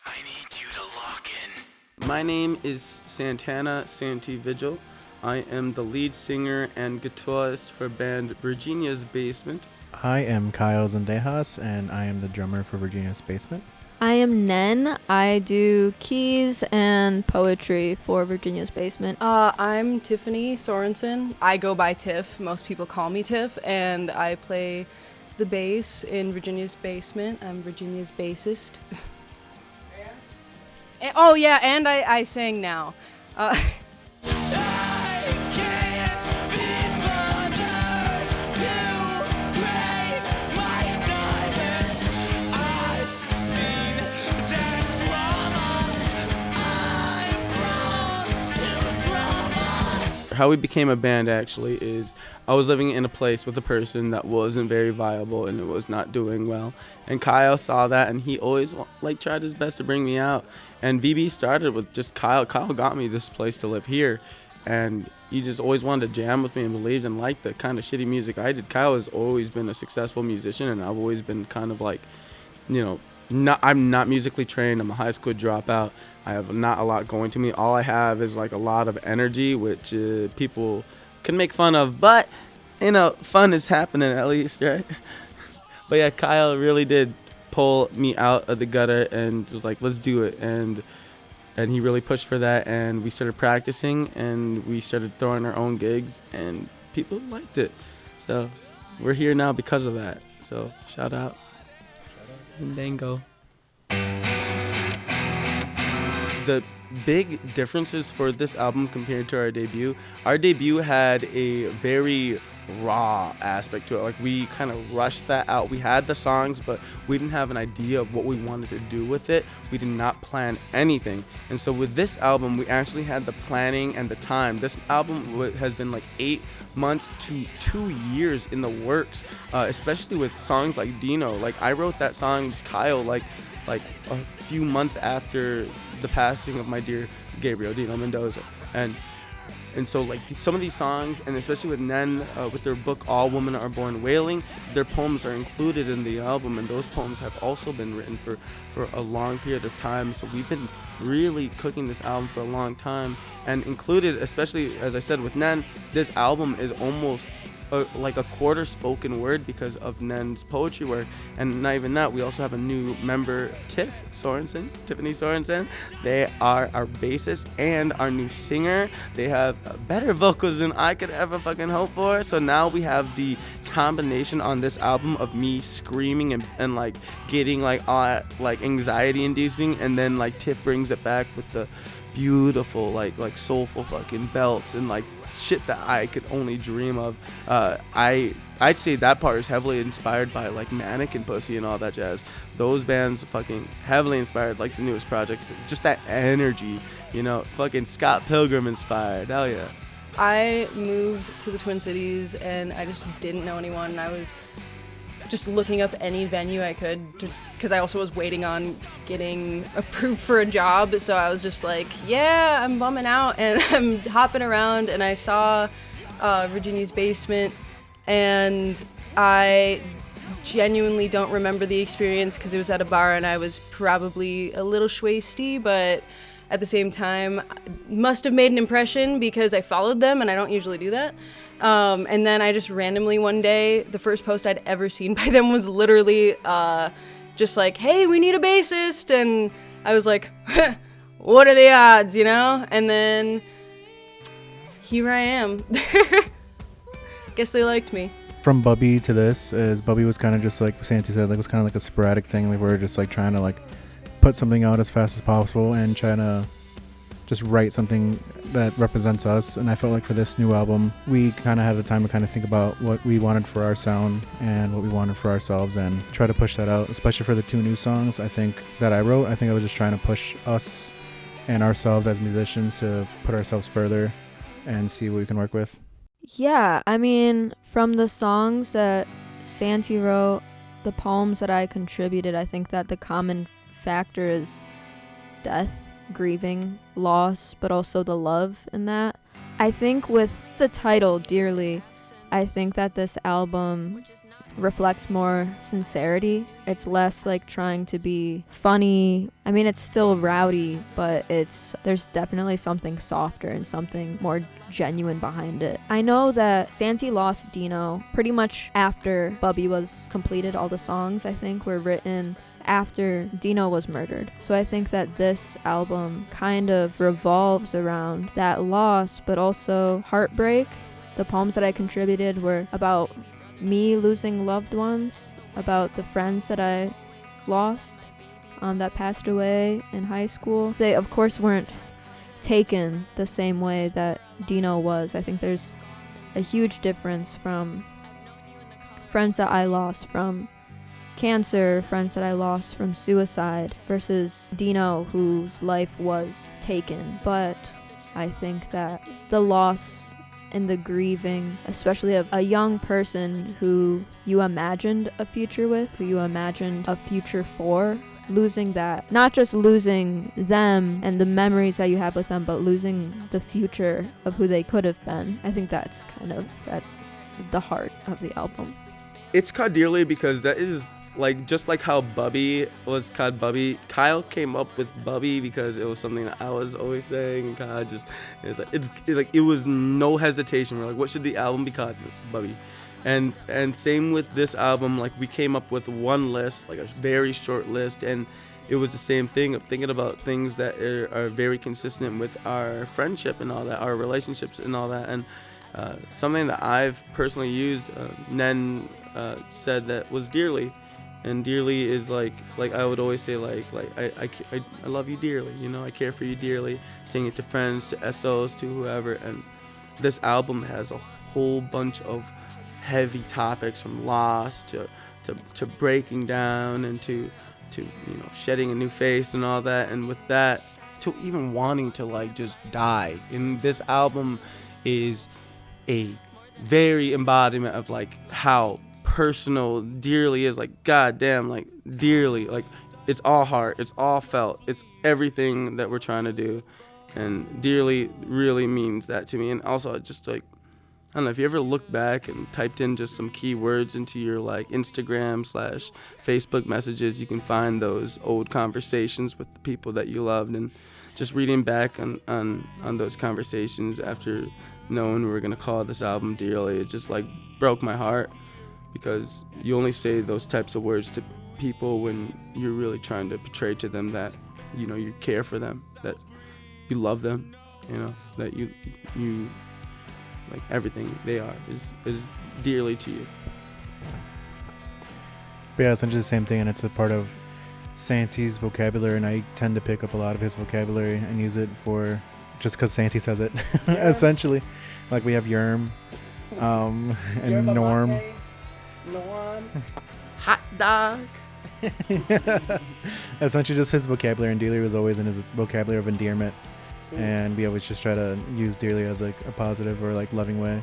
I need you to lock in. My name is Santana Vigil. I am the lead singer and guitarist for band Virginia's Basement. I am Kyle Zendejas, and I am the drummer for Virginia's Basement. I am Nen. I do keys and poetry for Virginia's Basement. I'm Tiffany Sorenson. I go by Tiff. Most people call me Tiff, and I play the bass in Virginia's Basement. I'm Virginia's bassist. And I sing now. How we became a band actually is I was living in a place with a person that wasn't very viable and it was not doing well. And Kyle saw that and he always tried his best to bring me out. And VB started with just Kyle. Kyle got me this place to live here. And he just always wanted to jam with me and believed and liked the kind of shitty music I did. Kyle has always been a successful musician and I've always been kind of I'm not musically trained. I'm a high school dropout. I have not a lot going to me. All I have is a lot of energy, which people can make fun of. But, fun is happening at least, right? But yeah, Kyle really did pull me out of the gutter and was like, let's do it. And he really pushed for that. And we started practicing and we started throwing our own gigs and people liked it. So we're here now because of that. So shout out. Zendango. The big differences for this album compared to our debut had a very raw aspect to it. We kind of rushed that out. We had the songs, but we didn't have an idea of what we wanted to do with it. We did not plan anything. And so with this album, we actually had the planning and the time. This album has been 8 months to 2 years in the works, especially with songs like Dino. I wrote that song, Kyle, a few months after the passing of my dear Gabriel Dino Mendoza. And so some of these songs, and especially with Nen, with their book All Women Are Born Wailing, their poems are included in the album, and those poems have also been written for a long period of time. So we've been really cooking this album for a long time, and included, especially as I said with Nen, this album is almost a quarter spoken word because of Nen's poetry work. And not even that, we also have a new member, Tiffany Sorenson. They are our bassist and our new singer. They have better vocals than I could ever fucking hope for. So now we have the combination on this album of me screaming and getting anxiety inducing, and then Tiff brings it back with the beautiful soulful fucking belts and shit that I could only dream of. I'd say that part is heavily inspired by Mannequin Pussy and all that jazz. Those bands fucking heavily inspired the newest projects. Just that energy, fucking Scott Pilgrim inspired. Hell yeah. I moved to the Twin Cities and I just didn't know anyone. And I was just looking up any venue I could because I also was waiting on getting approved for a job. So I was just yeah, I'm bumming out and I'm hopping around, and I saw Virginia's Basement, and I genuinely don't remember the experience because it was at a bar and I was probably a little schwasty, but at the same time must have made an impression because I followed them and I don't usually do that. And then I just randomly one day, the first post I'd ever seen by them was literally just hey, we need a bassist. And I was like, what are the odds, And then here I am. Guess they liked me. From Bubby to this, is Bubby was kind of just Santi said, was kind of a sporadic thing. We were just trying to put something out as fast as possible and trying to just write something that represents us. And I felt for this new album, we kind of had the time to kind of think about what we wanted for our sound and what we wanted for ourselves and try to push that out, especially for the 2 new songs I think that I wrote. I think I was just trying to push us and ourselves as musicians to put ourselves further and see what we can work with. Yeah, I mean, from the songs that Santi wrote, the poems that I contributed, I think that the common factor is death, grieving, loss, but also the love in that. I think with the title, Dearly, I think that this album reflects more sincerity. It's less like trying to be funny. I mean, it's still rowdy, but there's definitely something softer and something more genuine behind it. I know that Santi lost Dino pretty much after Bubby was completed. All the songs, I think, were written after Dino was murdered. So I think that this album kind of revolves around that loss, but also heartbreak. The poems that I contributed were about me losing loved ones, about the friends that I lost that passed away in high school. They, of course, weren't taken the same way that Dino was. I think there's a huge difference from friends that I lost from cancer, friends that I lost from suicide, versus Dino, whose life was taken. But I think that the loss and the grieving, especially of a young person who you imagined a future with, who you imagined a future for, losing that, not just losing them and the memories that you have with them, but losing the future of who they could have been. I think that's kind of at the heart of the album. It's called Dearly because that is like just like how Bubby was called Bubby. Kyle came up with Bubby because it was something that I was always saying. And Kyle just it was no hesitation. We're like, what should the album be called? It was Bubby. And same with this album. Like we came up with one list, like a very short list, and it was the same thing of thinking about things that are very consistent with our friendship and all that, our relationships and all that. And something that I've personally used, Nen said that was Dearly. And dearly is like I would always say I love you dearly, you know, I care for you dearly, saying it to friends, to SOs, to whoever. And this album has a whole bunch of heavy topics, from loss to breaking down and to shedding a new face and all that. And with that, to even wanting to like just die. And this album is a very embodiment of like how personal Dearly is. Like, goddamn, like Dearly, like it's all heart, it's all felt, it's everything that we're trying to do. And Dearly really means that to me. And also just like, I don't know, if you ever look back and typed in just some keywords into your like Instagram/Facebook messages, you can find those old conversations with the people that you loved. And just reading back on those conversations after knowing we were gonna call this album Dearly, it just like broke my heart, because you only say those types of words to people when you're really trying to portray to them that, you know, you care for them, that you love them, you know, that you like everything they are is dearly to you. But yeah, it's essentially the same thing, and it's a part of Santi's vocabulary, and I tend to pick up a lot of his vocabulary and use it for just because Santi says it. Yeah. Essentially, like we have Yerm and Norm. Hot dog. Essentially just his vocabulary, and Dearly was always in his vocabulary of endearment. And we always just try to use Dearly as like a positive or like loving way.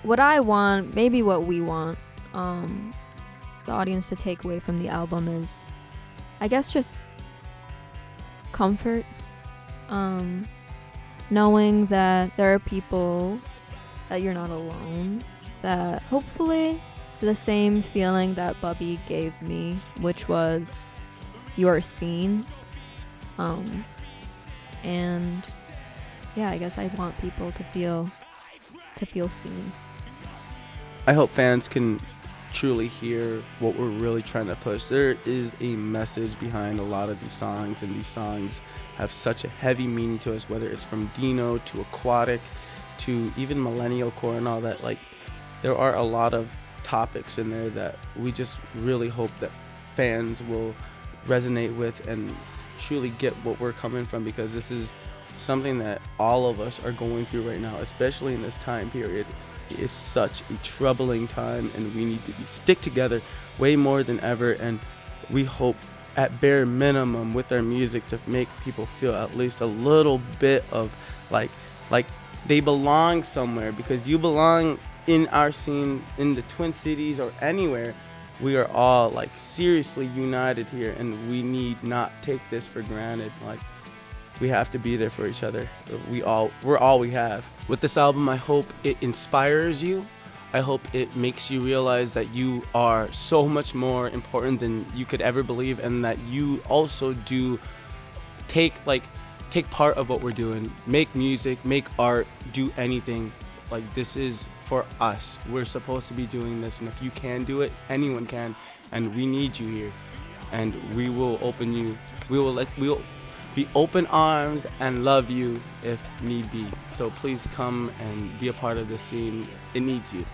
What I want, maybe what we want the audience to take away from the album is, I guess, just comfort. Knowing that there are people, that you're not alone, that hopefully the same feeling that Bubby gave me, which was you are seen. And yeah, I guess I want people to feel seen. I hope fans can truly hear what we're really trying to push. There is a message behind a lot of these songs, and these songs have such a heavy meaning to us, whether it's from Dino to Aquatic to even Millennial Core and all that. Like, there are a lot of topics in there that we just really hope that fans will resonate with and truly get what we're coming from, because this is something that all of us are going through right now, especially in this time period. It is such a troubling time, and we need to stick together way more than ever. And we hope, at bare minimum, with our music, to make people feel at least a little bit of like they belong somewhere, because you belong in our scene in the Twin Cities or anywhere. We are all like seriously united here, and we need not take this for granted. Like, we have to be there for each other. We're all we have. With this album, I hope it inspires you. I hope it makes you realize that you are so much more important than you could ever believe, and that you also do take part of what we're doing. Make music, make art, do anything. Like, this is for us. We're supposed to be doing this, and if you can do it, anyone can, and we need you here. And we will be open arms and love you if need be. So please come and be a part of this scene. It needs you.